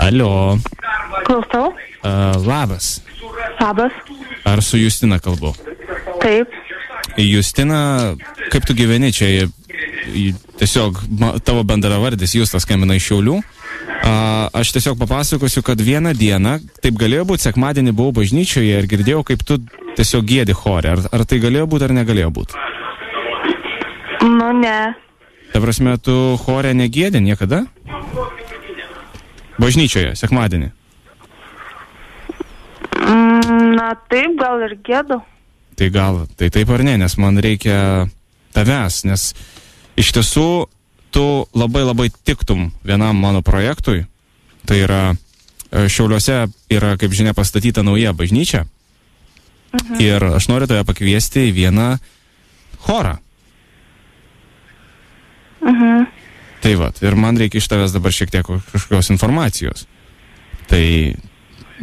Alio. Klausau. Labas. Labas. Ar su Justina kalbu? Taip. Justina, kaip tu gyveni čia? Tiesiog tavo bendravardis Justas skambina iš Šiaulių. Aš tiesiog papasakosiu, kad vieną dieną, taip galėjo būti, sekmadienį buvau bažnyčioje ir girdėjau, kaip tu tiesiog giedi chore. Ar tai galėjo būti ar negalėjo būti? Nu, ne. Ta prasme, tu chore negiedi niekada? Bažnyčioje, sekmadienį. Na taip, gal ir gėdu. Tai gal, tai taip ar ne, nes man reikia tavęs, nes iš tiesų tu labai tiktum vienam mano projektui. Tai yra, Šiauliuose yra, kaip žinia, pastatyta nauja bažnyčia. Ir aš noriu tave pakviesti į vieną chorą. Tai vat, ir man reikia iš tavęs dabar šiek tiek kažkokios informacijos. Tai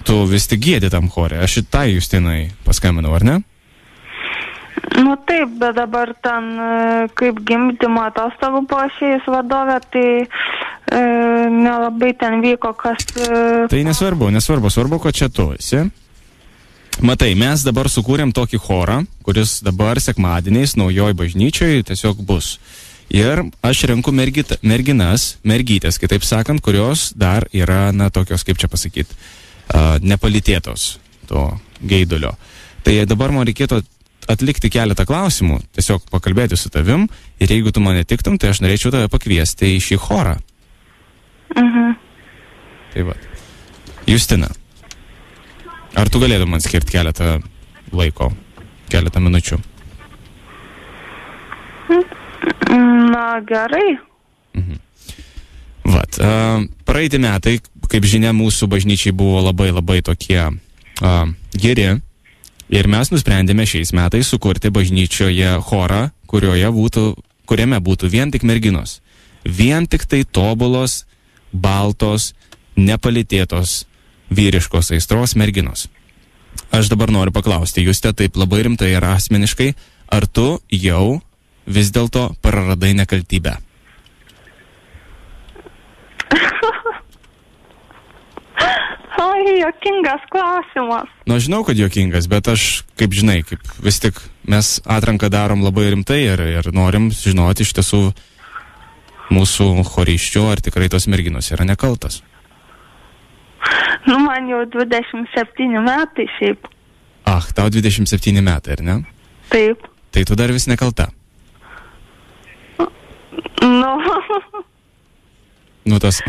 tu vis tik giedi tam chore. Aš šitai Justinai paskambinau, ar ne? Nu taip, bet dabar ten kaip gimdymo atostogų buvo išėjus vadovė, tai nelabai ten vyko kas... Tai nesvarbu, svarbu, kad čia tu esi. Matai, mes dabar sukūrėm tokį chorą, kuris dabar sekmadieniais naujoj bažnyčioj tiesiog bus. Ir aš renku mergytės, kitaip sakant, kurios dar yra, na, tokios, kaip čia pasakyti, nepalytėtos to geidulio. Tai dabar man reikėtų atlikti keletą klausimų, tiesiog pakalbėti su tavim, ir jeigu tu mane tiktum, tai aš norėčiau tave pakviesti į šį chorą. Tai va. Justina, ar tu galėtum man skirti keletą laiko, keletą minučių? Na, gerai. Vat, praeiti metai, kaip žinia, mūsų bažnyčiai buvo labai tokie geri, ir mes nusprendėme šiais metais sukurti bažnyčioje chorą, kuriame būtų vien tik merginos. Vien tik tai tobulos, baltos, nepalytėtos, vyriškos aistros merginos. Aš dabar noriu paklausti, Juste, taip labai rimtai ir asmeniškai, ar tu jau vis dėlto praradai nekaltybę? Oi, juokingas klausimas. Nu, aš žinau, kad juokingas, bet aš, kaip žinai, kaip vis tik mes atranką darom labai rimtai ir norim žinoti iš tiesų mūsų choriščių, ar tikrai tos merginos yra nekaltas. Nu, man jau 27 metai šiaip. Tau 27 metai, ar ne? Taip. Tai tu dar vis nekalta. Nu. Nu, tas,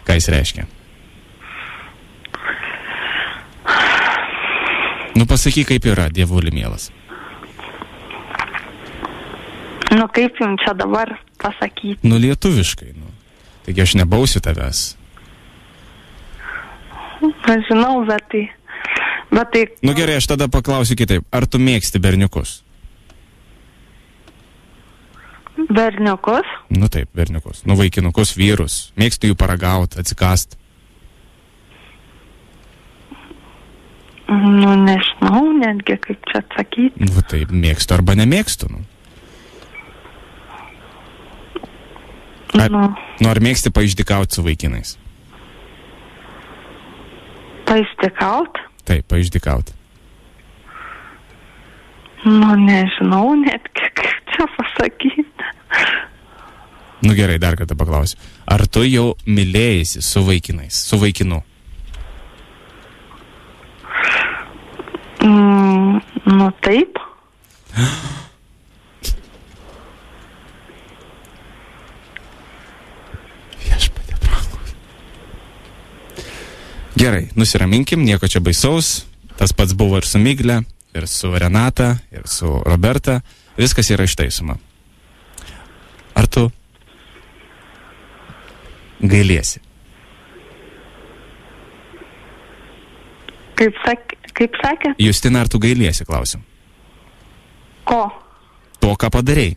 ką jis reiškia? Nu, pasakyk, kaip yra, dievuli mielas. Nu, kaip jums čia dabar pasakyti? Nu, lietuviškai, nu. Taigi aš nebausiu tavęs. Aš žinau, bet tai... Nu, gerai, aš tada paklausiu kitaip. Ar tu mėgsti berniukus? Berniukus? Nu taip, berniukus. Nu, vaikinukus, vyrus. Mėgsti jų paragauti, atsikast. Nu, nežinau, netgi kaip čia atsakyti. Nu, taip, mėgstu arba nemėgstu, nu. Ar mėgsti paišdykauti su vaikinais? Paišdykauti? Taip, paišdykauti. Nu, nežinau, netgi kaip čia pasakyti. Nu, gerai, dar kartą paklausiu. Ar tu jau mylėjasi su vaikinais, su vaikinu? Nu, taip. Viešpatie brangus. Gerai, nusiraminkim, nieko čia baisaus. Tas pats buvo ir su Migle, ir su Renata, ir su Roberta. Viskas yra ištaisoma. Ar tu gailiesi? Kaip sakė? Justina, ar tu gailiesi, klausim? Ko? To, ką padarei.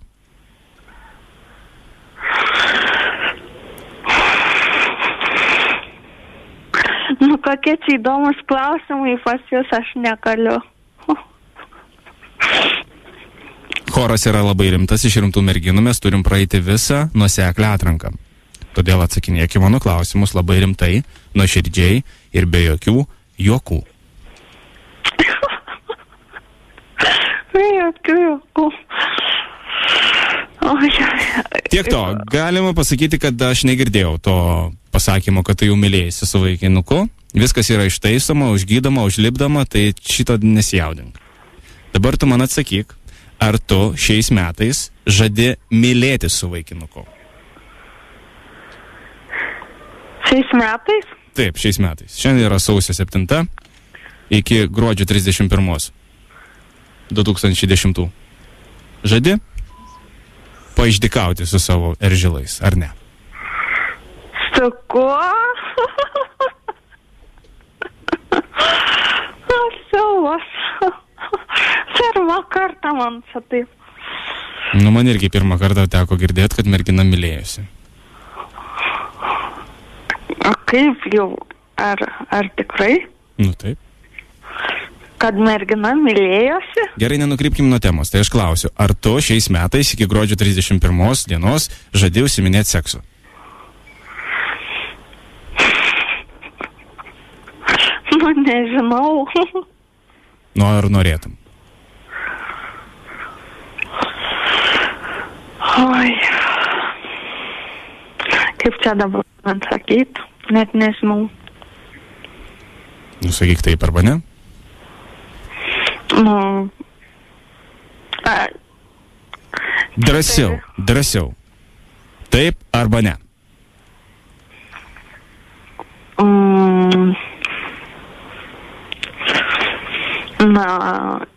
Nu, kokie čia įdomus klausimai, pas jūs aš negaliu. Choras yra labai rimtas, iš rimtų merginų mes turim praeiti visą nuoseklę atranką. Todėl atsakinėk į mano klausimus labai rimtai, nuoširdžiai ir be jokių juokų. Tiek to, galima pasakyti, kad aš negirdėjau to pasakymo, kad tu jau mylėjasi su vaikinuku. Viskas yra ištaisoma, užgydoma, užlipdoma, tai šito nesijaudink. Dabar tu man atsakyk, ar tu šiais metais žadi mylėti su vaikinuku? Šiais metais? Taip, šiais metais. Šiandien yra sausio 7 iki gruodžio 31 2010. Žadi paišdykauti su savo eržilais, ar ne? Su kuo? Siaubas. Pirmą kartą man čia taip. Nu, man irgi pirmą kartą teko girdėti, kad mergina mylėjosi. O kaip jau? Ar tikrai? Nu, taip. Kad mergina mylėjosi? Gerai, nenukrypkim nuo temos. Tai aš klausiu, ar tu šiais metais iki gruodžio 31 dienos žadi užsiminėti seksu? Nu, nežinau. Nu, ar norėtum? Oi. Kaip čia dabar man sakyt? Net nežinau. Nu, sakyk taip arba ne? Nu. Drąsiau. Taip arba ne? Na,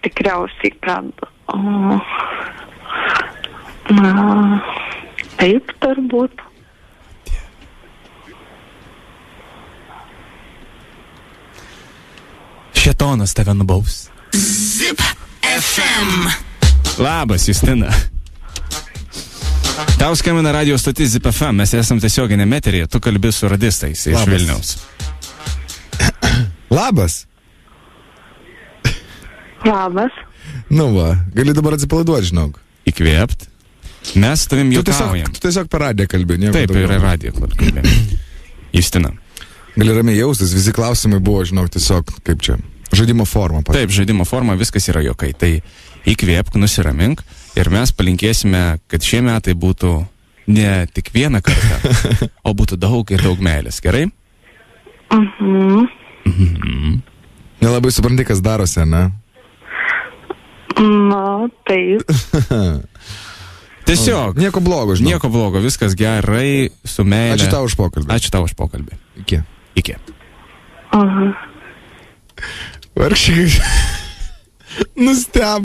tikriausiai, kad... Na, taip turbūt. Šėtonas tave nubaus. Zip FM. Labas, Justina. Tau skambina radio stotis Zip FM, mes esam tiesioginėme eteryje, tu kalbi su radistais iš Vilniaus. Labas. Labas. Nu va, gali dabar atsipalaiduoti, žinok. Įkvėpt. Mes tavim juokaujam. Tu tiesiog per radiją kalbė. Taip, yra radija, kur kalbė. Justina. Gali ramiai jaustis, visi klausimai buvo, žinok, tiesiog, kaip čia, žaidimo forma. Taip, žaidimo forma, viskas yra juokai. Tai įkvėpk, nusiramink ir mes palinkėsime, kad šie metai būtų ne tik vieną kartą, o būtų daug ir daug meilės, gerai? Nelabai supranti, kas darosi, ne? Na, taip. Tiesiog. Nieko blogo, žinok. Nieko blogo, viskas gerai, su meilė. Ačiū tau už pokalbį. Ačiū tau už pokalbį. Iki. Aha. Vargšiai. Nusteb.